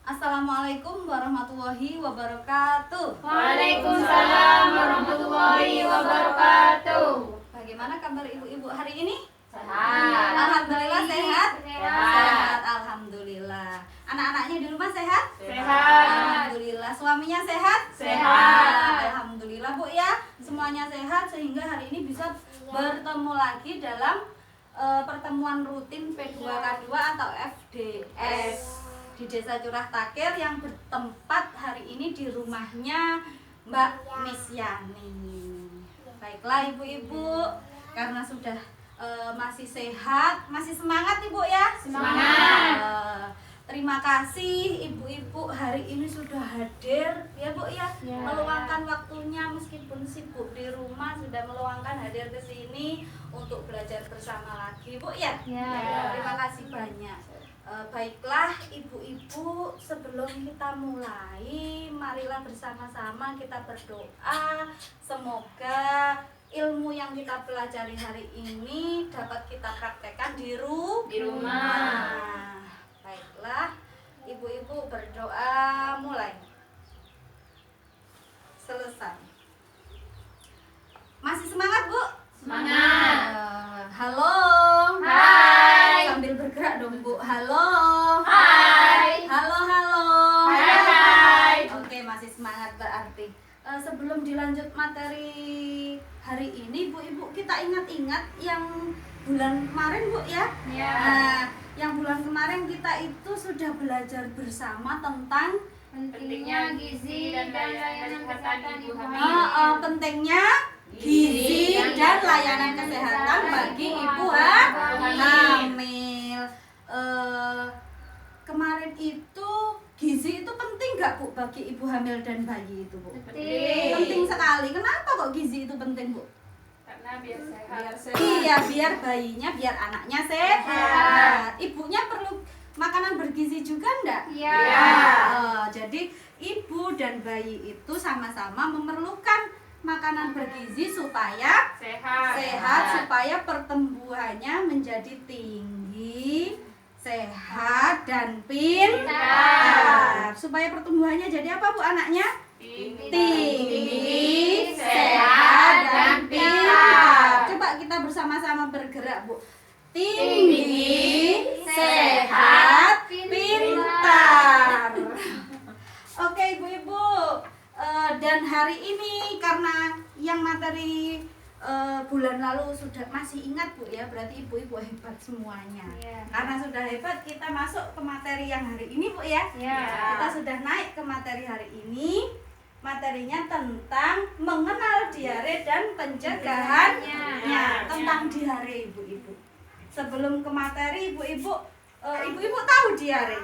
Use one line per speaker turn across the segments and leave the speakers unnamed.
Assalamualaikum warahmatullahi wabarakatuh.
Waalaikumsalam warahmatullahi wabarakatuh.
Bagaimana kabar ibu-ibu hari ini?
Sehat.
Alhamdulillah sehat?
Sehat.
Alhamdulillah. Anak-anaknya di rumah sehat?
Sehat.
Alhamdulillah. Suaminya sehat?
Sehat.
Alhamdulillah Bu ya. Semuanya sehat sehingga hari ini bisa bertemu lagi dalam pertemuan rutin P2K2 atau FDS di Desa Curah Takir yang bertempat hari ini di rumahnya Mbak Miss Yani. Baiklah ibu-ibu, karena sudah masih sehat, masih semangat ibu ya?
Semangat.
Terima kasih ibu-ibu hari ini sudah hadir ya Bu ya, meluangkan waktunya meskipun sibuk di rumah sudah meluangkan hadir ke sini untuk belajar bersama lagi Bu ya. Terima kasih banyak. Baiklah ibu-ibu, sebelum kita mulai, marilah bersama-sama kita berdoa semoga ilmu yang kita pelajari hari ini dapat kita praktekkan di rumah. Baiklah, ibu-ibu berdoa mulai. Selesai. Masih semangat Bu?
Semangat.
Halo.
Hai.
Sambil bergerak dong Bu. Halo.
Hai.
Halo, halo.
Hai.
Oke, masih semangat berarti. Sebelum dilanjut materi hari ini, Bu Ibu, kita ingat-ingat yang bulan kemarin Bu ya. Nah, yang bulan kemarin kita itu sudah belajar bersama tentang
Pentingnya gizi dan layanan kesehatan ibu hamil.
pentingnya gizi dan layanan kesehatan bagi ibu hamil. Kemarin itu gizi itu penting nggak Bu bagi ibu hamil dan bayi itu Bu? Penting sekali. Kenapa kok gizi itu penting Bu?
Karena biar sehat.
Iya, biar bayinya, biar anaknya sehat. Ibunya perlu makanan bergizi juga enggak?
Iya.
Jadi ibu dan bayi itu sama-sama memerlukan makanan bergizi supaya sehat, supaya pertumbuhannya menjadi tinggi, sehat dan pintar. Supaya pertumbuhannya jadi apa Bu anaknya? Tinggi, sehat dan pintar. Coba kita bersama-sama bergerak Bu. Tinggi, sehat, pintar. Oke ibu-ibu, dan hari ini karena yang materi bulan lalu sudah masih ingat Bu ya, berarti ibu-ibu hebat semuanya. Karena sudah hebat, kita masuk ke materi yang hari ini Bu ya. Kita sudah naik ke materi hari ini. Materinya tentang mengenal diare dan pencegahannya. Tentang diare ibu-ibu. Sebelum ke materi ibu-ibu, ibu-ibu tahu diare?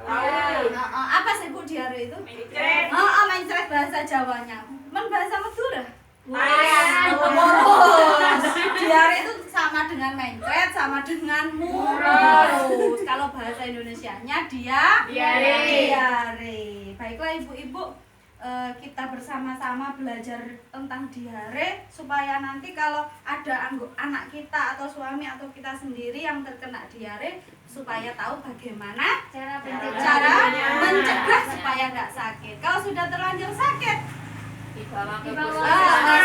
Tahu.
Apa sih Bu diare itu?
Mencret.
Mencret bahasa Jawanya. Bahasa Madura? Diare itu sama dengan mencret, sama dengan murus. Kalau bahasa Indonesianya diare. Baiklah ibu-ibu, kita bersama-sama belajar tentang diare supaya nanti kalau ada anak kita atau suami atau kita sendiri yang terkena diare supaya tahu bagaimana cara mencegah supaya nggak sakit. Kalau sudah terlanjur sakit,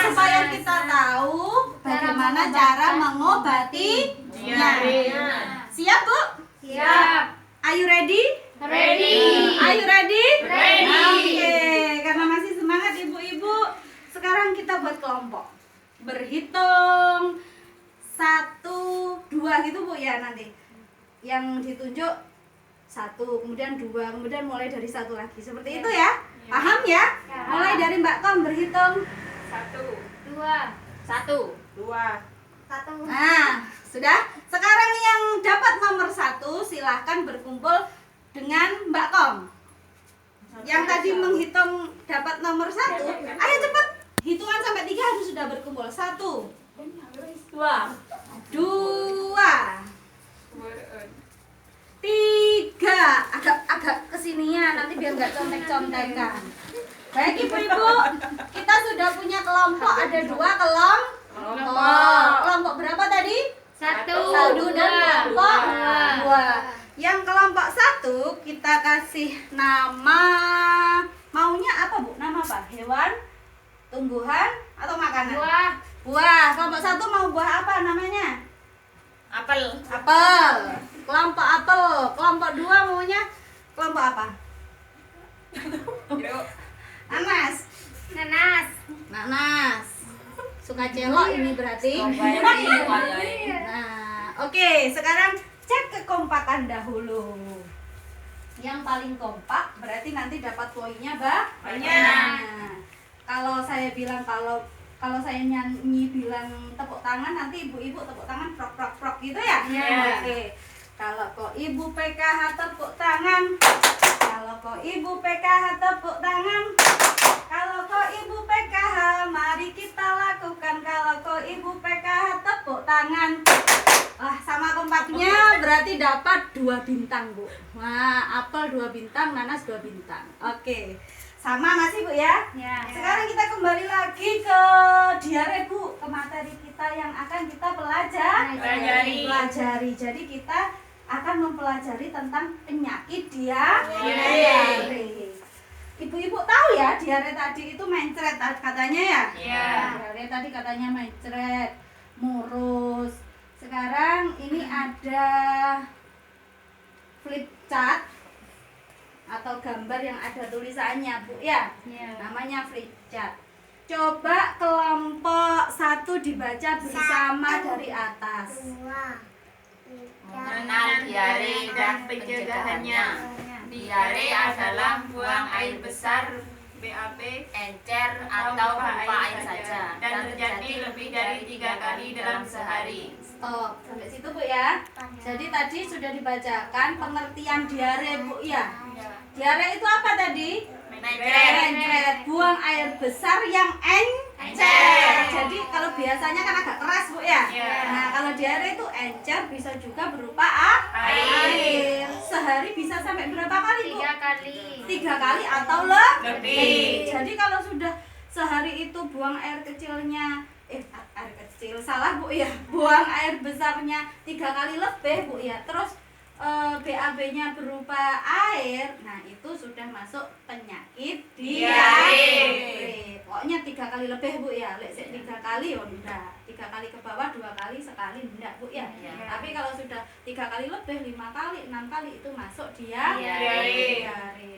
supaya kita tahu bagaimana cara mengobatinya. Siap Bu?
Siap.
Are you ready?
Ready.
Are you ready?
Ready.
Oke, karena masih semangat ibu-ibu, sekarang kita buat kelompok. Berhitung 1, 2 gitu Bu ya nanti. Yang ditunjuk 1, kemudian 2, kemudian mulai dari 1 lagi. Seperti itu ya? Paham ya? Mulai dari Mbak Tom berhitung
1, 2, 1.
Nah, sudah? Sekarang yang dapat nomor 1 silahkan berkumpul dengan Mbak Tom. Yang tadi menghitung dapat nomor 1, ayo cepat. Hitungan sampai 3 harus sudah berkumpul. 1, 2, 3. Agak kesinian nanti biar nggak contek-contekan. Baik ibu-ibu, kita sudah punya kelompok, ada 2 kelompok. Kelompok berapa tadi?
1,
Dan kelompok 2. Yang kelompok 1 kita kasih nama. Maunya apa, Bu? Nama apa? Hewan, tumbuhan, atau makanan?
Buah.
Buah. Kelompok 1 mau buah apa namanya?
Apel.
Apel. Kelompok apel. Kelompok 2 maunya kelompok apa? Nanas.
Nanas.
Nanas. Suka celok ini berarti. Nah, oke, sekarang cek kekompakan dahulu. Yang paling kompak berarti nanti dapat poinnya banyak. Nah, kalau saya bilang kalau saya nyanyi bilang tepuk tangan, nanti ibu-ibu tepuk tangan prok prok prok gitu ya?
Iya.
Oke. Kalau kok ibu PKH tepuk tangan. Kalau kok ibu PKH tepuk tangan. Kalau kok ibu PKH mari kita lakukan. Kalau kok ibu PKH tepuk tangan. Wah, sama kompaknya berarti dapat 2 bintang, Bu. Wah, apel 2 bintang, nanas 2 bintang. Oke. Sama masih, Bu ya?
Ya.
Sekarang kita kembali lagi ke diare, Bu, ke materi kita yang akan kita pelajari. Jadi kita akan mempelajari tentang penyakit diare. Ibu-ibu tahu ya, diare tadi itu mencret katanya ya?
Iya.
Diare tadi katanya mencret, murus. Sekarang ini ada flip chart atau gambar yang ada tulisannya, Bu ya.
Iya.
Namanya flip chart. Coba kelompok 1 dibaca bersama dari atas.
Mengenal diare dan pencegahannya. Diare adalah buang air besar, BAB, encer atau berupa air saja, dan terjadi lebih dari 3 kali dalam sehari.
Stop, sampai situ, Bu ya. Jadi tadi sudah dibacakan pengertian diare, Bu ya. Diare itu apa tadi? Mencret, buang air besar yang encer. Jadi kalau biasanya kan agak keras, Bu ya. Nah, kalau diare itu encer bisa juga berupa air. Sehari bisa sampai berapa kali, Bu?
3 kali.
3 kali atau lebih. Jadi kalau sudah sehari itu buang air kecilnya, air kecil salah, Bu ya. Buang air besarnya 3 kali lebih, Bu ya. Terus BAB-nya berupa air, nah itu sudah masuk penyakit diare. Pokoknya 3 kali lebih, Bu ya. Lek 3 kali ya enggak. 3 kali ke bawah, 2 kali, sekali enggak, Bu ya. Tapi kalau sudah 3 kali lebih, 5 kali, 6 kali itu masuk diare.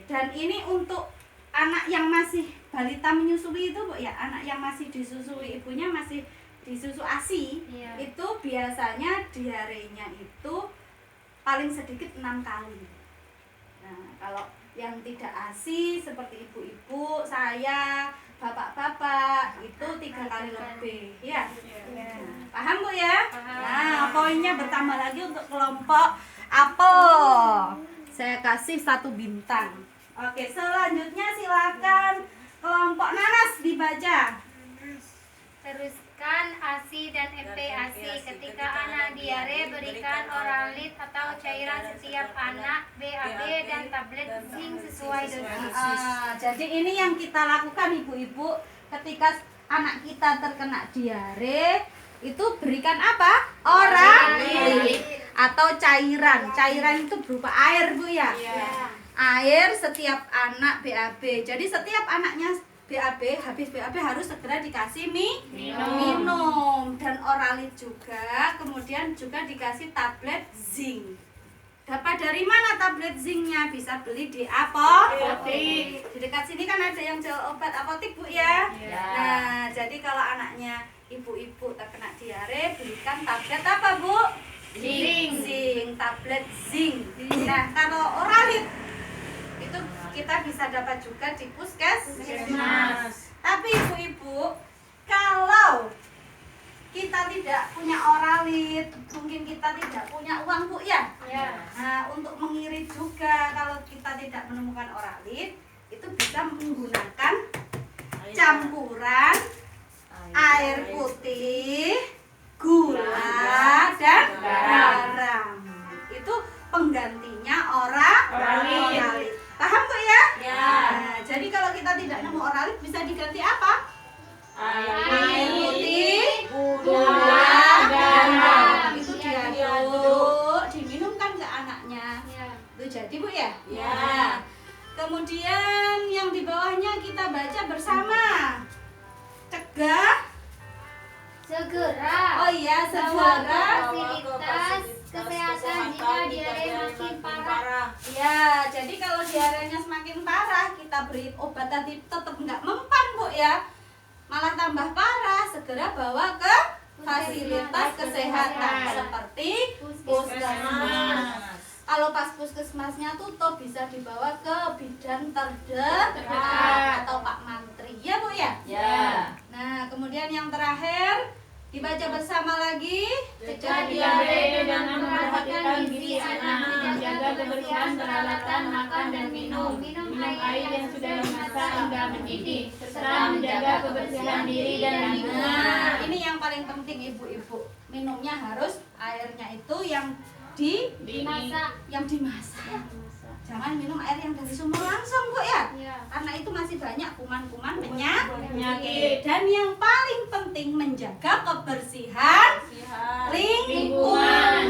Dan ini untuk anak yang masih balita menyusui itu, Bu ya. Anak yang masih disusui ibunya, masih disusu ASI, itu biasanya diarenya itu paling sedikit 6 kali. Nah, kalau yang tidak ASI seperti ibu-ibu, saya, bapak-bapak itu 3 kali lebih, ya. Nah, paham, Bu ya? Nah, poinnya bertambah lagi untuk kelompok apel. Saya kasih 1 bintang. Oke, selanjutnya silakan kelompok nanas dibaca.
Teruskan ASI dan FPASI. Ketika anak diare, berikan oralit atau cairan setiap anak, BAB dan tablet zinc sesuai dosis.
Jadi ini yang kita lakukan, ibu-ibu, ketika anak kita terkena diare, itu berikan apa? Oralit atau cairan. Cairan itu berupa air, Bu ya. Air setiap anak BAB. Jadi setiap anaknya BAB, habis BAB harus segera dikasih minum dan oralit juga, kemudian juga dikasih tablet zinc. Dapat dari mana tablet zincnya? Bisa beli di apotek. Di dekat sini kan ada yang jual obat apotek, Bu ya. Nah, jadi kalau anaknya ibu-ibu terkena diare, belikan tablet apa, Bu? Zinc, tablet zinc. Nah, kalau oralit itu kita bisa dapat juga di puskesmas. Tapi ibu-ibu, kalau kita tidak punya oralit, mungkin kita tidak punya uang, Bu ya. Nah, untuk mengirit juga, kalau kita tidak menemukan oralit, itu bisa menggunakan campuran air putih, gula, dan garam. Itu penggantinya oralit. Paham, Bu ya? Nah, jadi kalau kita tidak nemu oralit, bisa diganti apa? Air putih, gula, dan garam. Itu diaduk, diminumkan ke anaknya. Itu jadi, Bu ya? Kemudian yang di bawahnya kita baca bersama. Cegah.
Segera.
Oh iya,
Bawa ke
segera.
fasilitas kesehatan jika diare makin parah.
Ya, jadi kalau diarenya semakin parah, kita beri obat tadi tetap nggak mempan, Bu ya. Malah tambah parah, segera bawa ke fasilitas kesehatan seperti puskesmas. Kalau pas puskesmasnya tutup, bisa dibawa ke bidan terdekat atau Pak Mantri, ya Bu ya?
Ya.
Nah, kemudian yang terakhir dibaca bersama lagi.
Cegah diare dengan memperhatikan gizi anak, menjaga kebersihan peralatan makan dan minum air yang sudah dimasak hingga mendidih, serta menjaga kebersihan diri dan lingkungan.
Nah, ini yang paling penting ibu-ibu. Minumnya harus airnya itu yang
Dimasak.
dimasak. Jangan minum air yang dari sumur langsung, Bu ya.
Ya.
Karena itu masih banyak kuman-kuman penyakit.
Penyakit.
Dan yang paling penting menjaga kebersihan lingkungan.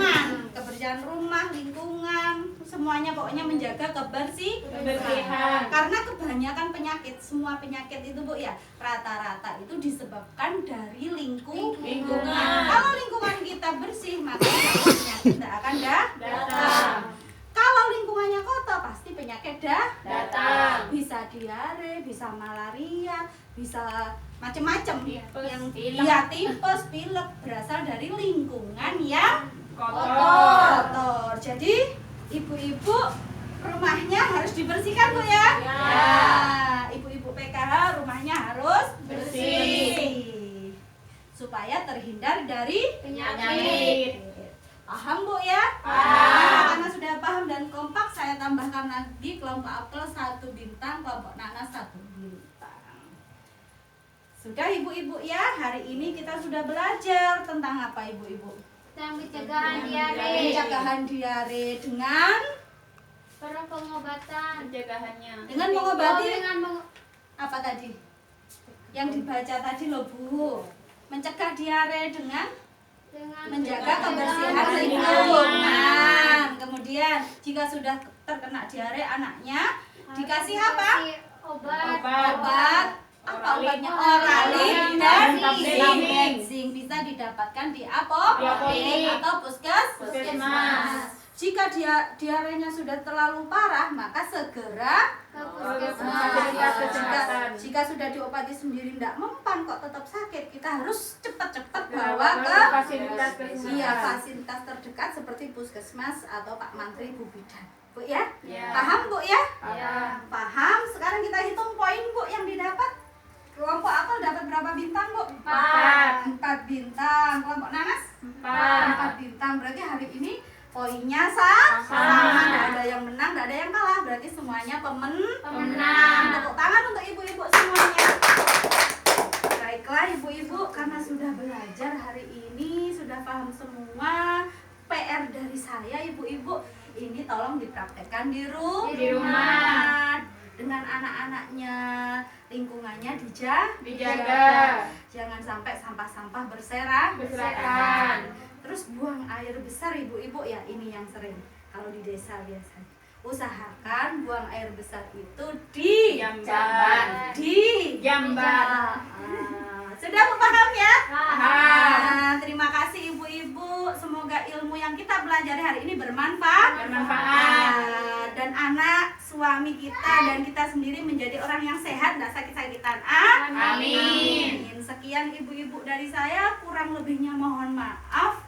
Kebersihan rumah, lingkungan, semuanya pokoknya menjaga kebersihan. Karena kebanyakan penyakit, semua penyakit itu Bu ya, rata-rata itu disebabkan dari lingkungan. Kalau lingkungan kita bersih, maka penyakit tidak akan datang. Kalau lingkungannya kotor, pasti penyakit
Datang.
Bisa diare, bisa malaria, bisa macam-macam. Yang
pilek.
ya tipes, pilek berasal dari lingkungan yang
Kotor.
Jadi ibu-ibu rumahnya harus dibersihkan Bu ya.
Ya.
Nah, ibu-ibu PKH rumahnya harus
Bersih.
supaya terhindar dari
Penyakit.
Paham Bu ya?
Paham.
Karena sudah paham dan kompak, saya tambahkan lagi kelompok apel 1 bintang, kelompok nanas 1 bintang. Sudah ibu-ibu ya, hari ini kita sudah belajar tentang apa ibu-ibu?
Tentang pencegahan diare.
Pencegahan diare dengan
Pengobatan.
Pencegahannya.
dengan mengobati
dengan
apa tadi? Yang dibaca tadi loh Bu. Mencegah diare dengan menjaga kebersihan lingkungan. Kemudian jika sudah terkena diare anaknya dikasih apa?
Obat.
Obat apa obatnya?
Oralit
Oralit dan
tablet.
zinc bisa didapatkan di apotek atau puskesmas. Jika diarenya sudah terlalu parah, maka segera
Ke
Fasilitas kesehatan.
jika sudah diobati sendiri tidak mempan kok tetap sakit, kita harus cepat-cepat bawa ke
fasilitas kesehatan.
iya, fasilitas terdekat seperti puskesmas atau Pak Mantri Bu Bidan. Bu ya?
Ya.
Paham Bu ya?
Ya.
Paham. Sekarang kita hitung poin Bu yang didapat. Kelompok apel dapat berapa bintang Bu?
4.
4 bintang. Kelompok nanas?
4.
4 bintang. Berarti hari ini poinnya sama. Tidak ada yang menang, tidak ada yang kalah. Berarti semuanya
Pemenang.
Tepuk tangan untuk ibu-ibu semuanya. Baiklah ibu-ibu, karena sudah belajar hari ini, sudah paham semua. PR dari saya ibu-ibu, ini tolong dipraktekkan di rumah. Dengan anak-anaknya, lingkungannya dijaga. Jangan sampai sampah-sampah berserakan. Terus buang air besar ibu-ibu ya, ini yang sering kalau di desa biasanya. Usahakan buang air besar itu di
Jamban. Jamban.
Sudah paham ya?
Paham.
Nah, terima kasih ibu-ibu. Semoga ilmu yang kita pelajari hari ini bermanfaat. Dan anak, suami kita dan kita sendiri menjadi orang yang sehat, tidak sakit-sakitan.
Amin.
Sekian ibu-ibu dari saya, kurang lebihnya mohon maaf.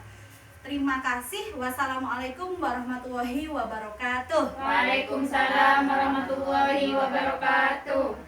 Terima kasih. Wassalamualaikum warahmatullahi wabarakatuh.
Waalaikumsalam warahmatullahi wabarakatuh.